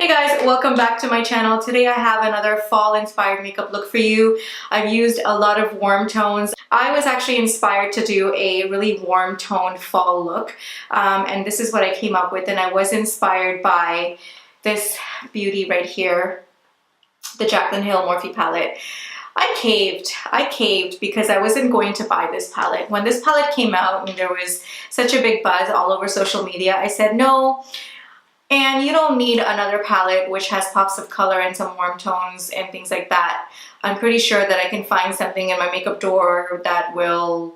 Hey guys, welcome back to my channel. Today I have another fall inspired makeup look for you. I've used a lot of warm tones. I was actually inspired to do a really warm toned fall look, and this is what I came up with, and I was inspired by this beauty right here, the Jaclyn Morphe palette. I caved because I wasn't going to buy this palette. When this palette came out and there was such a big buzz all over social media, I said no. And you don't need another palette which has pops of color and some warm tones and things like that. I'm pretty sure that I can find something in my makeup drawer that will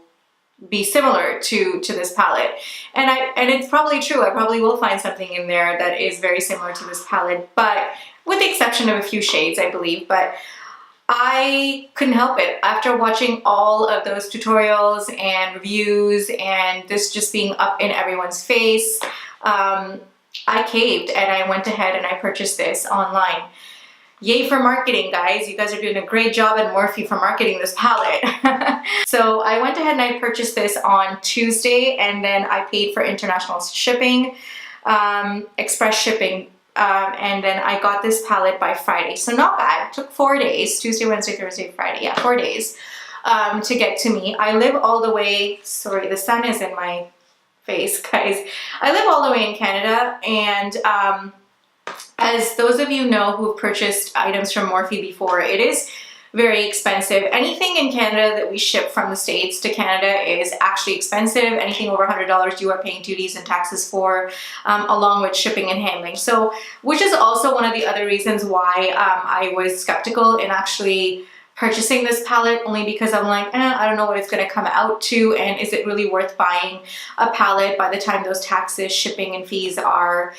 be similar to this palette. And it's probably true. I probably will find something in there that is very similar to this palette, but with the exception of a few shades, I believe. But I couldn't help it. After watching all of those tutorials and reviews and this just being up in everyone's face, I caved and I went ahead and I purchased this online. Yay for marketing, guys. You guys are doing a great job at Morphe for marketing this palette. So I went ahead and I purchased this on Tuesday, and then I paid for international shipping, express shipping, and then I got this palette by Friday. So not bad. It took 4 days, Tuesday, Wednesday, Thursday, Friday. Yeah, 4 days to get to me. I live all the way, sorry, the sun is in my face, guys. I live all the way in Canada, and as those of you know who've purchased items from Morphe before, it is very expensive. Anything in Canada that we ship from the States to Canada is actually expensive. Anything over $100 you are paying duties and taxes for, along with shipping and handling. So, which is also one of the other reasons why I was skeptical in actually purchasing this palette, only because I'm like, I don't know what it's going to come out to, and is it really worth buying a palette by the time those taxes, shipping, and fees are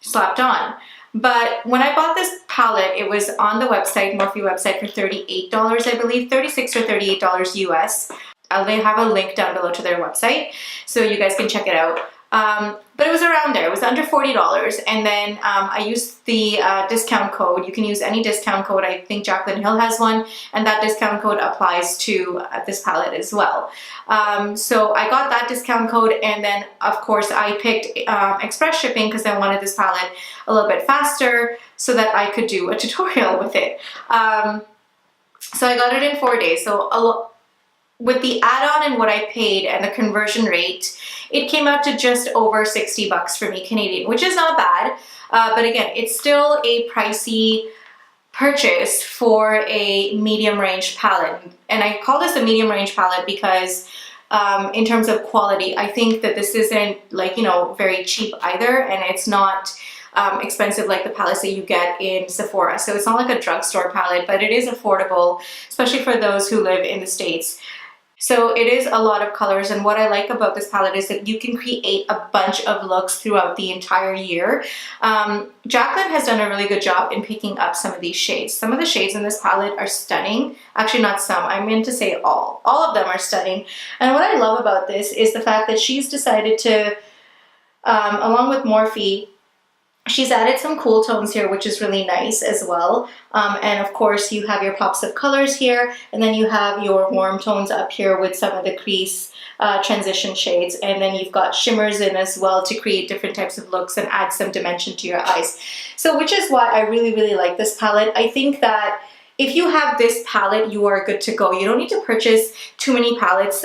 slapped on. But when I bought this palette, it was on the website, Morphe website, for $38, I believe, $36 or $38 US. They have a link down below to their website, so you guys can check it out. But it was around there. It was under $40, and then I used the discount code. You can use any discount code. I think Jaclyn Hill has one, and that discount code applies to this palette as well. So I got that discount code, and then of course I picked express shipping because I wanted this palette a little bit faster so that I could do a tutorial with it. So I got it in 4 days. So with the add-on and what I paid and the conversion rate, it came out to just over 60 bucks for me Canadian, which is not bad. But again, it's still a pricey purchase for a medium range palette. And I call this a medium range palette because in terms of quality, I think that this isn't, like, you know, very cheap either, and it's not expensive like the palettes that you get in Sephora. So it's not like a drugstore palette, but it is affordable, especially for those who live in the States. So it is a lot of colors, and what I like about this palette is that you can create a bunch of looks throughout the entire year. Jaclyn has done a really good job in picking up some of these shades. Some of the shades in this palette are stunning. Actually, not some. I meant to say all. All of them are stunning. And what I love about this is the fact that she's decided to, along with Morphe, she's added some cool tones here, which is really nice as well. And of course, you have your pops of colors here, and then you have your warm tones up here with some of the crease transition shades. And then you've got shimmers in as well to create different types of looks and add some dimension to your eyes. So, which is why I really, really like this palette. I think that if you have this palette, you are good to go. You don't need to purchase too many palettes.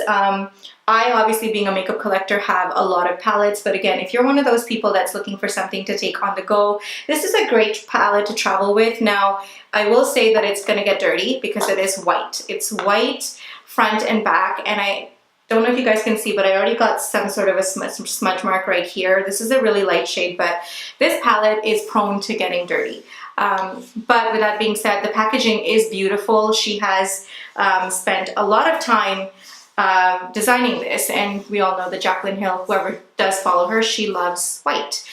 I, obviously being a makeup collector, have a lot of palettes, but again, if you're one of those people that's looking for something to take on the go, this is a great palette to travel with. Now, I will say that it's going to get dirty because it is white. It's white front and back, and I don't know if you guys can see, but I already got some sort of a smudge mark right here. This is a really light shade, but this palette is prone to getting dirty. But with that being said, the packaging is beautiful. She has spent a lot of time designing this, and we all know that Jaclyn Hill, whoever does follow her, she loves white.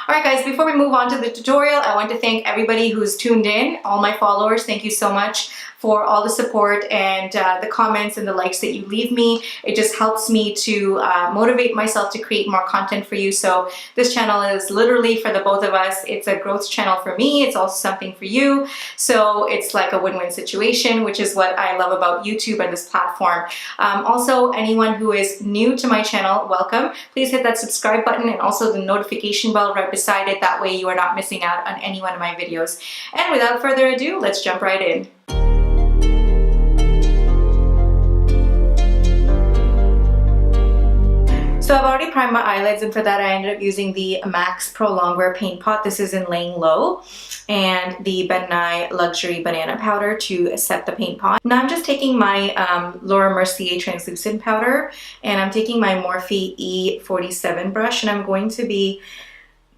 Alright guys, before we move on to the tutorial, I want to thank everybody who's tuned in, all my followers. Thank you so much for all the support and the comments and the likes that you leave me. It just helps me to motivate myself to create more content for you. So this channel is literally for the both of us. It's a growth channel for me. It's also something for you. So it's like a win-win situation, which is what I love about YouTube and this platform. Also, anyone who is new to my channel, welcome. Please hit that subscribe button and also the notification bell right beside beside it. That way you are not missing out on any one of my videos. And without further ado, let's jump right in. So I've already primed my eyelids, and for that I ended up using the Max Pro Longwear Paint Pot. This is in Layin Low, and the Nye Luxury Banana Powder to set the paint pot. Now I'm just taking my Laura Mercier translucent powder, and I'm taking my Morphe E47 brush, and I'm going to be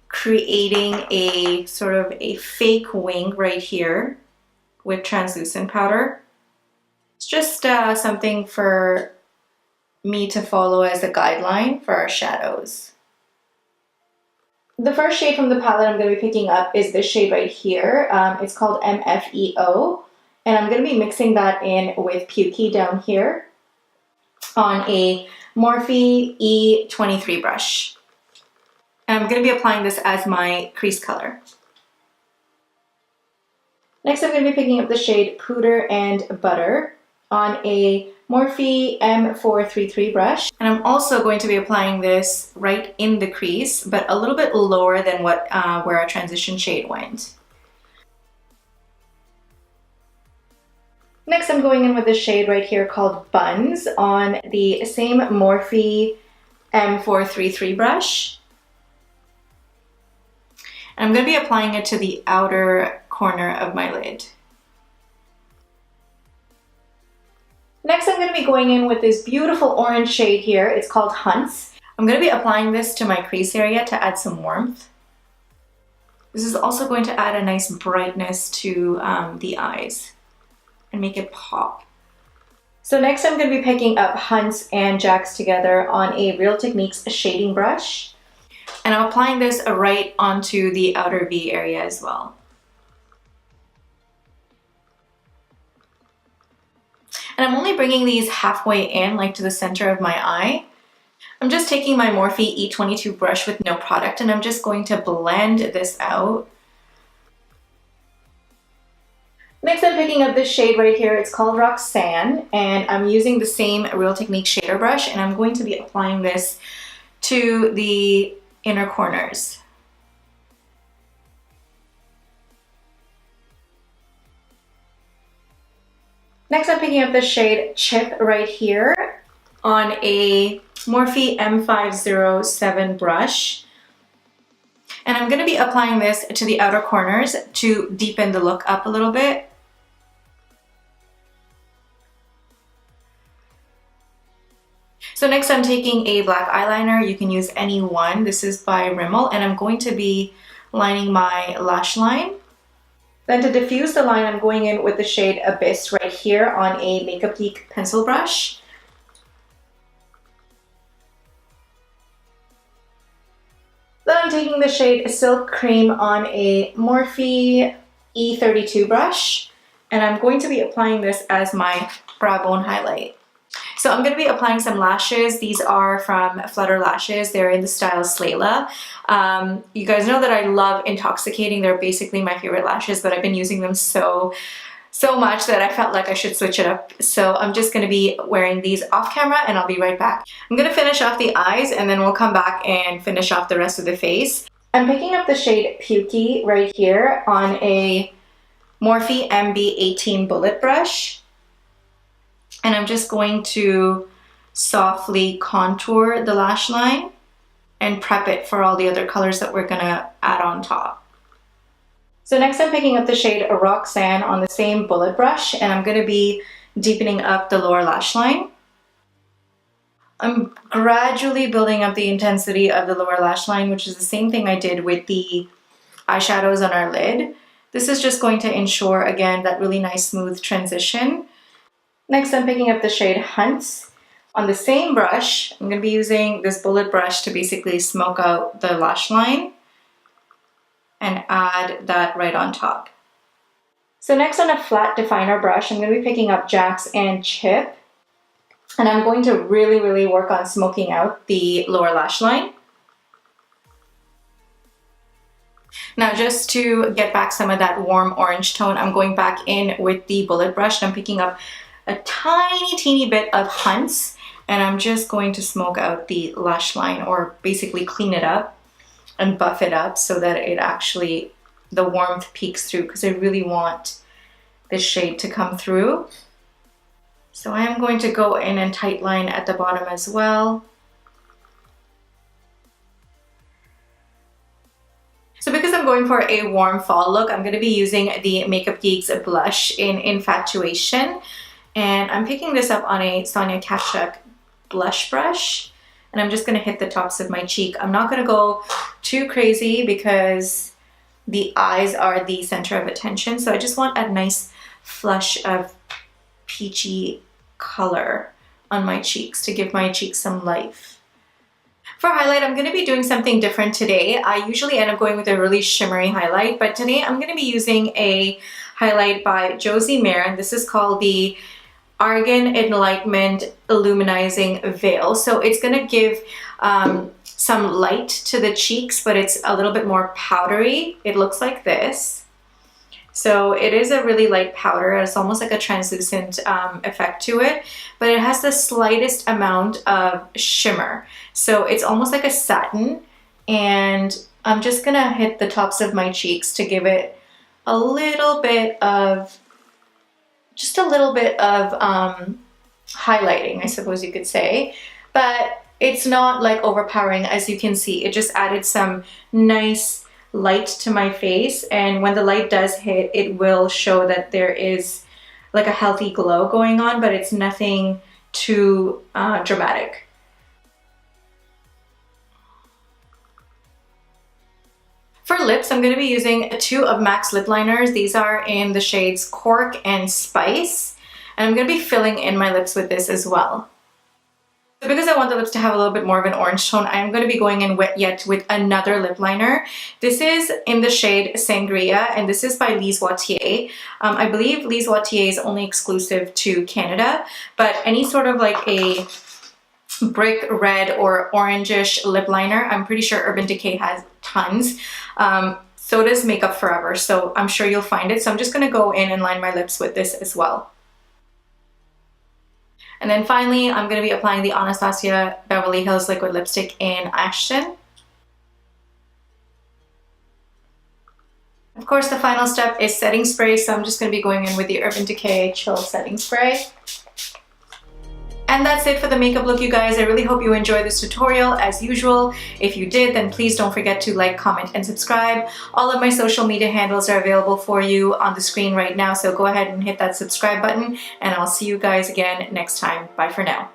creating a sort of a fake wing right here with translucent powder. It's just something for me to follow as a guideline for our shadows. The first shade from the palette I'm going to be picking up is this shade right here. It's called MFEO, and I'm going to be mixing that in with Pukey down here on a Morphe E23 brush. And I'm going to be applying this as my crease color. Next, I'm going to be picking up the shade Pooter and Butter on a Morphe M433 brush, and I'm also going to be applying this right in the crease, but a little bit lower than what where our transition shade went. Next, I'm going in with the shade right here called Buns on the same Morphe M433 brush. And I'm going to be applying it to the outer corner of my lid. Next, I'm going to be going in with this beautiful orange shade here. It's called Hunts. I'm going to be applying this to my crease area to add some warmth. This is also going to add a nice brightness to the eyes and make it pop. So next, I'm going to be picking up Hunts and Jacks together on a Real Techniques shading brush. And I'm applying this right onto the outer V area as well. And I'm only bringing these halfway in, like to the center of my eye. I'm just taking my Morphe E22 brush with no product, and I'm just going to blend this out. Next, I'm picking up this shade right here. It's called Roxanne, and I'm using the same Real Techniques shader brush, and I'm going to be applying this to the inner corners. Next, I'm picking up the shade Chip right here on a Morphe M507 brush. And I'm going to be applying this to the outer corners to deepen the look up a little bit. So next, I'm taking a black eyeliner. You can use any one. This is by Rimmel, and I'm going to be lining my lash line. Then to diffuse the line, I'm going in with the shade Abyss right here on a Makeup Geek pencil brush. Then I'm taking the shade Silk Cream on a Morphe E32 brush, and I'm going to be applying this as my brow bone highlight. So I'm going to be applying some lashes. These are from Flutter lashes. They're in the style Slayla. You guys know that I love Intoxicating. They're basically my favorite lashes, but I've been using them so much that I felt like I should switch it up. So I'm just going to be wearing these off camera, and I'll be right back. I'm going to finish off the eyes, and then we'll come back and finish off the rest of the face. I'm picking up the shade Pukey right here on a Morphe MB18 bullet brush. And I'm just going to softly contour the lash line and prep it for all the other colors that we're gonna add on top. So next, I'm picking up the shade Roxanne on the same bullet brush, and I'm gonna be deepening up the lower lash line. I'm gradually building up the intensity of the lower lash line, which is the same thing I did with the eyeshadows on our lid. This is just going to ensure, again, that really nice smooth transition. Next, I'm picking up the shade Hunts. On the same brush, I'm going to be using this bullet brush to basically smoke out the lash line and add that right on top. So next, on a flat definer brush, I'm going to be picking up Jacks and Chip, and I'm going to really work on smoking out the lower lash line. Now, just to get back some of that warm orange tone, I'm going back in with the bullet brush, and I'm picking up a teeny bit of Hunts, and I'm just going to smoke out the lash line, or basically clean it up. and buff it up so that it actually, the warmth peeks through, because I really want this shade to come through. So I am going to go in and tight line at the bottom as well. So because I'm going for a warm fall look, I'm going to be using the Makeup Geek's blush in Infatuation. And I'm picking this up on a Sonia Kashuk blush brush. And I'm just going to hit the tops of my cheek. I'm not going to go too crazy because the eyes are the center of attention. So I just want a nice flush of peachy color on my cheeks to give my cheeks some life. For highlight, I'm going to be doing something different today. I usually end up going with a really shimmery highlight, but today I'm going to be using a highlight by Josie Maran. This is called the Argan Enlightenment Illuminizing Veil. So it's going to give some light to the cheeks, but it's a little bit more powdery. It looks like this. So it is a really light powder. It's almost like a translucent effect to it, but it has the slightest amount of shimmer. So it's almost like a satin, and I'm just gonna hit the tops of my cheeks to give it a little bit of, just a little bit of highlighting, I suppose you could say, but it's not like overpowering. As you can see, it just added some nice light to my face, and when the light does hit, it will show that there is like a healthy glow going on, but it's nothing too dramatic. For lips, I'm going to be using two of MAC's lip liners. These are in the shades Cork and Spice, and I'm going to be filling in my lips with this as well. So because I want the lips to have a little bit more of an orange tone, I'm going to be going in yet with another lip liner. This is in the shade Sangria, and this is by Lise Watier. I believe Lise Watier is only exclusive to Canada, but any sort of like a brick red or orangish lip liner, I'm pretty sure Urban Decay has tons. So does Makeup Forever, so I'm sure you'll find it. So I'm just going to go in and line my lips with this as well. And then finally, I'm going to be applying the Anastasia Beverly Hills Liquid Lipstick in Ashton. Of course, the final step is setting spray, so I'm just going to be going in with the Urban Decay Chill Setting Spray. And that's it for the makeup look, you guys. I really hope you enjoyed this tutorial as usual. If you did, then please don't forget to like, comment, and subscribe. All of my social media handles are available for you on the screen right now, so go ahead and hit that subscribe button, and I'll see you guys again next time. Bye for now.